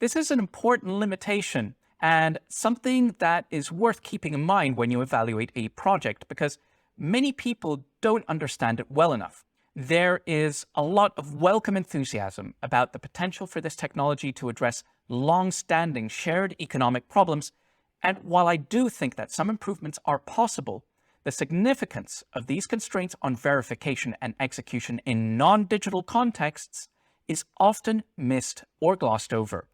This is an important limitation and something that is worth keeping in mind when you evaluate a project because many people don't understand it well enough. There is a lot of welcome enthusiasm about the potential for this technology to address long-standing shared economic problems, and while I do think that some improvements are possible, the significance of these constraints on verification and execution in non-digital contexts is often missed or glossed over.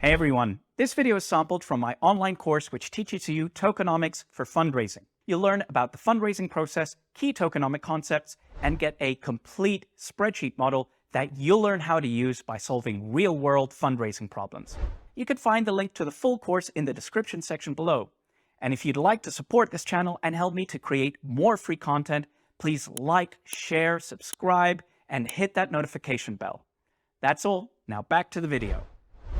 Hey everyone, this video is sampled from my online course which teaches you tokenomics for fundraising. You'll learn about the fundraising process, key tokenomic concepts, and get a complete spreadsheet model that you'll learn how to use by solving real-world fundraising problems. You can find the link to the full course in the description section below. And if you'd like to support this channel and help me to create more free content, please like, share, subscribe, and hit that notification bell. That's all. Now back to the video.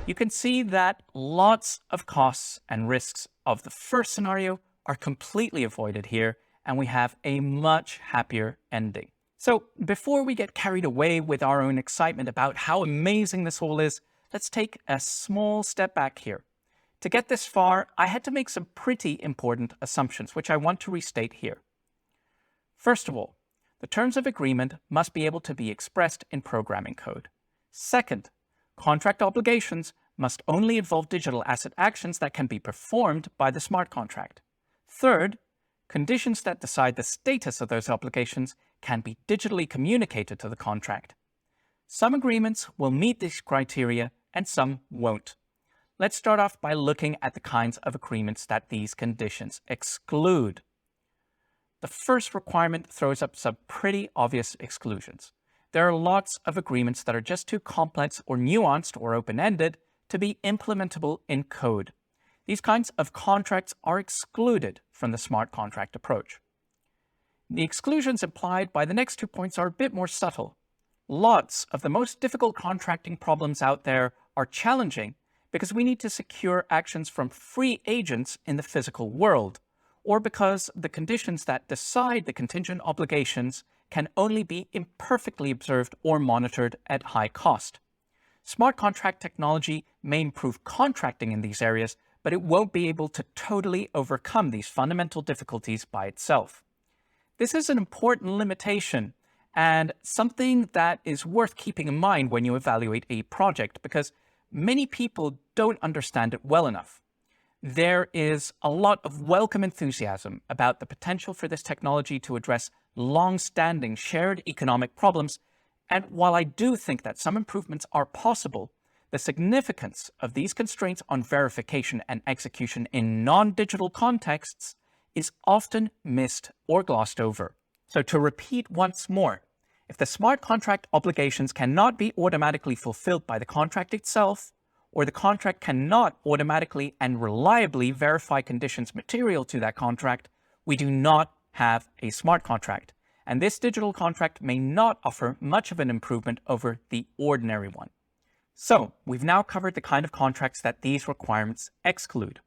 You can see that lots of costs and risks of the first scenario are completely avoided here, and we have a much happier ending. So before we get carried away with our own excitement about how amazing this all is, let's take a small step back here. To get this far, I had to make some pretty important assumptions, which I want to restate here. First of all, the terms of agreement must be able to be expressed in programming code. Second, contract obligations must only involve digital asset actions that can be performed by the smart contract. Third, conditions that decide the status of those obligations can be digitally communicated to the contract. Some agreements will meet these criteria and some won't. Let's start off by looking at the kinds of agreements that these conditions exclude. The first requirement throws up some pretty obvious exclusions. There are lots of agreements that are just too complex or nuanced or open-ended to be implementable in code. These kinds of contracts are excluded from the smart contract approach. The exclusions implied by the next 2 points are a bit more subtle. Lots of the most difficult contracting problems out there are challenging because we need to secure actions from free agents in the physical world, or because the conditions that decide the contingent obligations can only be imperfectly observed or monitored at high cost. Smart contract technology may improve contracting in these areas, but it won't be able to totally overcome these fundamental difficulties by itself. This is an important limitation and something that is worth keeping in mind when you evaluate a project because many people don't understand it well enough. There is a lot of welcome enthusiasm about the potential for this technology to address long-standing shared economic problems, and while I do think that some improvements are possible, the significance of these constraints on verification and execution in non-digital contexts is often missed or glossed over. So to repeat once more, if the smart contract obligations cannot be automatically fulfilled by the contract itself, or the contract cannot automatically and reliably verify conditions material to that contract, we do not have a smart contract. And this digital contract may not offer much of an improvement over the ordinary one. So we've now covered the kind of contracts that these requirements exclude.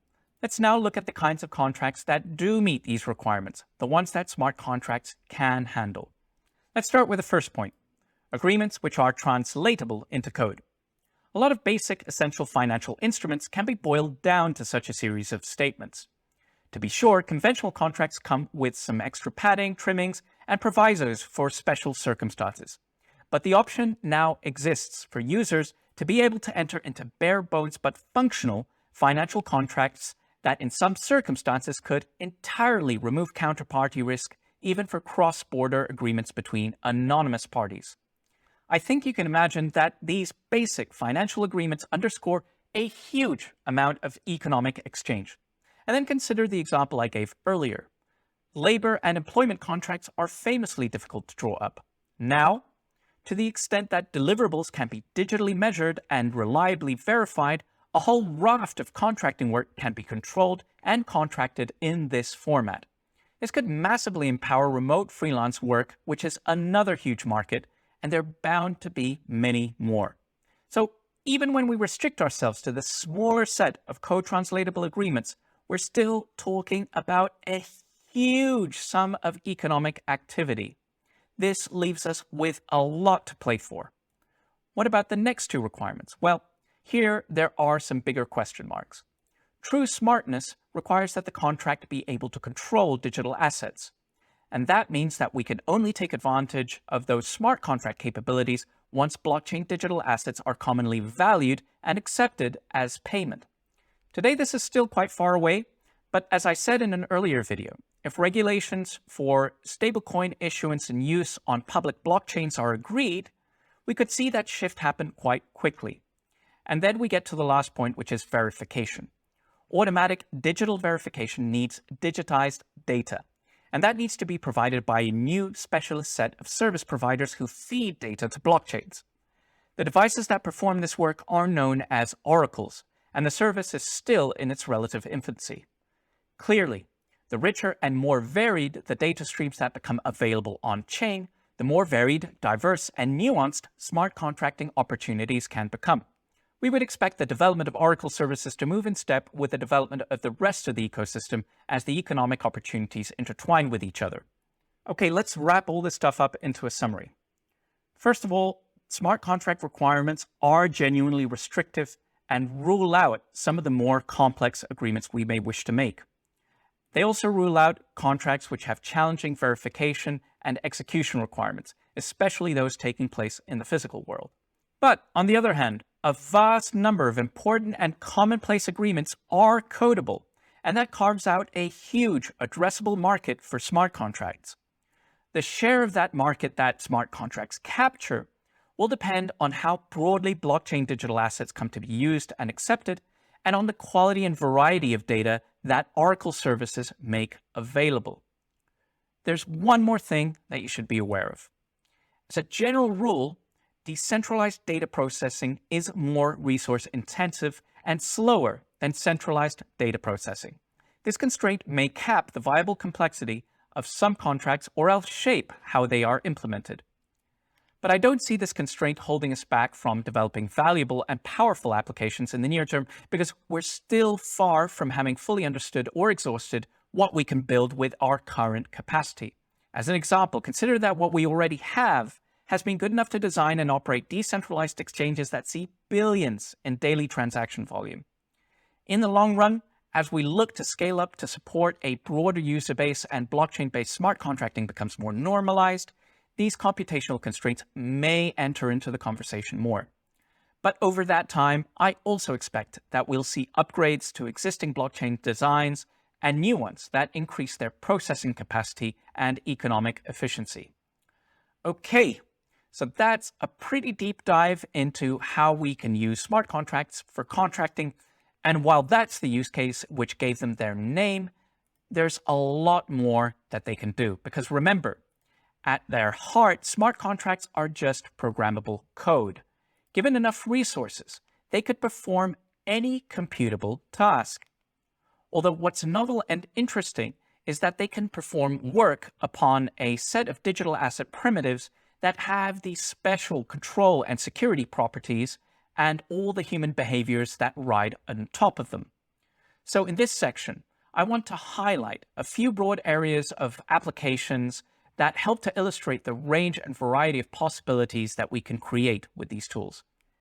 Let's now look at the kinds of contracts that do meet these requirements, the ones that smart contracts can handle. Let's start with the first point, agreements which are translatable into code. A lot of basic essential financial instruments can be boiled down to such a series of statements. To be sure, conventional contracts come with some extra padding, trimmings, and provisos for special circumstances. But the option now exists for users to be able to enter into bare bones but functional financial contracts that in some circumstances could entirely remove counterparty risk even for cross-border agreements between anonymous parties. I think you can imagine that these basic financial agreements underscore a huge amount of economic exchange. And then consider the example I gave earlier. Labor and employment contracts are famously difficult to draw up. Now, to the extent that deliverables can be digitally measured and reliably verified, a whole raft of contracting work can be controlled and contracted in this format. This could massively empower remote freelance work, which is another huge market, and there are bound to be many more. So even when we restrict ourselves to the smaller set of co-translatable agreements, we're still talking about a huge sum of economic activity. This leaves us with a lot to play for. What about the next two requirements? Well, Here, there are some bigger question marks. True smartness requires that the contract be able to control digital assets. And that means that we can only take advantage of those smart contract capabilities once blockchain digital assets are commonly valued and accepted as payment. Today, this is still quite far away, but as I said in an earlier video, if regulations for stablecoin issuance and use on public blockchains are agreed, we could see that shift happen quite quickly. And then we get to the last point, which is verification. Automatic digital verification needs digitized data, and that needs to be provided by a new specialist set of service providers who feed data to blockchains. The devices that perform this work are known as oracles, and the service is still in its relative infancy. Clearly, the richer and more varied the data streams that become available on-chain, the more varied, diverse, and nuanced smart contracting opportunities can become. We would expect the development of Oracle services to move in step with the development of the rest of the ecosystem as the economic opportunities intertwine with each other. Okay, let's wrap all this stuff up into a summary. First of all, smart contract requirements are genuinely restrictive and rule out some of the more complex agreements we may wish to make. They also rule out contracts which have challenging verification and execution requirements, especially those taking place in the physical world. But on the other hand, a vast number of important and commonplace agreements are codable, and that carves out a huge addressable market for smart contracts. The share of that market that smart contracts capture will depend on how broadly blockchain digital assets come to be used and accepted, and on the quality and variety of data that Oracle services make available. There's one more thing that you should be aware of. As a general rule, decentralized data processing is more resource intensive and slower than centralized data processing. This constraint may cap the viable complexity of some contracts or else shape how they are implemented. But I don't see this constraint holding us back from developing valuable and powerful applications in the near term because we're still far from having fully understood or exhausted what we can build with our current capacity. As an example, consider that what we already have has been good enough to design and operate decentralized exchanges that see billions in daily transaction volume. In the long run, as we look to scale up to support a broader user base and blockchain-based smart contracting becomes more normalized, these computational constraints may enter into the conversation more. But over that time, I also expect that we'll see upgrades to existing blockchain designs and new ones that increase their processing capacity and economic efficiency. Okay, so that's a pretty deep dive into how we can use smart contracts for contracting. And while that's the use case which gave them their name, there's a lot more that they can do. Because remember, at their heart, smart contracts are just programmable code. Given enough resources, they could perform any computable task. Although what's novel and interesting is that they can perform work upon a set of digital asset primitives that have these special control and security properties and all the human behaviors that ride on top of them. So in this section, I want to highlight a few broad areas of applications that help to illustrate the range and variety of possibilities that we can create with these tools.